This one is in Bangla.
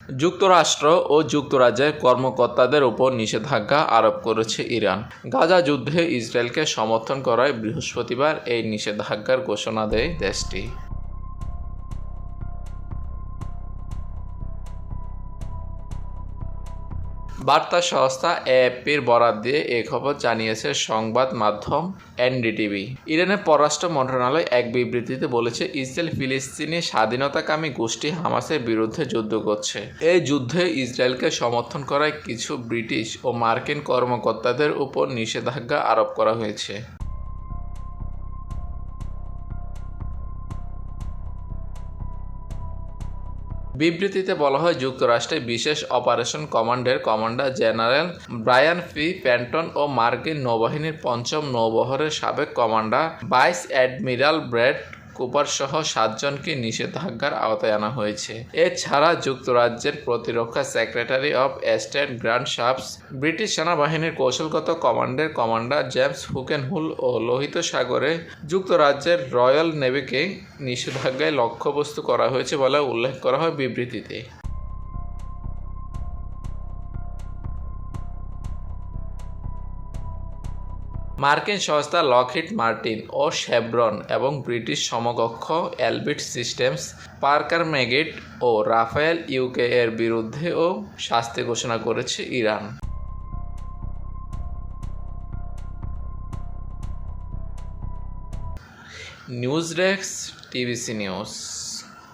যুক্তরাষ্ট্র ও যুক্তরাজ্যের কর্মকর্তাদের উপর নিষেধাজ্ঞা আরোপ করেছে ইরান। গাজা যুদ্ধে ইসরায়েলকে সমর্থন করায় বৃহস্পতিবার এই নিষেধাজ্ঞার ঘোষণা দেয় দেশটি। বার্তা সংস্থা এএফপির বরাত দিয়ে এ খবর জানিয়েছে সংবাদ মাধ্যম এনডিটিভি। ইরানের পররাষ্ট্র মন্ত্রণালয় এক বিবৃতিতে বলেছে, ইসরায়েল ফিলিস্তিনি স্বাধীনতাকামী গোষ্ঠী হামাসের বিরুদ্ধে যুদ্ধ করছে। এই যুদ্ধে ইসরায়েলকে সমর্থন করায় কিছু ব্রিটিশ ও মার্কিন কর্মকর্তাদের উপর নিষেধাজ্ঞা আরোপ করা হয়েছে। বিবৃতিতে বলা হয়, যুক্তরাষ্ট্রের বিশেষ অপারেশন কমান্ডের কমান্ডার জেনারেল ব্রায়ান পি পেন্টন ও মার্কিন নৌবাহিনীর পঞ্চম নৌবহরের সাবেক commander vice admiral Brad Cooper সহ 7 জনকে নিষেধাজ্ঞার আওতায় আনা হয়েছে। এছাড়া যুক্তরাজ্যের প্রতিরক্ষা secretary of state Grant Shapps, British সেনাবাহিনীর কৌশলগত কমান্ডের কমান্ডার জেমস হুকেনহুল ও লোহিত সাগরে যুক্তরাজ্যের রয়্যাল নেভিকে নিষেধাজ্ঞায় লক্ষ্যবস্তু করা হয়েছে বলে উল্লেখ করা হয় বিবৃতিতে। মার্কিন সংস্থা লকহিড মার্টিন ও শেভরন এবং ব্রিটিশ সমকক্ষ এলবিট সিস্টেমস, পার্কার ম্যাগিট ও রাফায়েল ইউকে এর বিরুদ্ধেও শাস্তি ঘোষণা করেছে Iran. News desk, TVC news.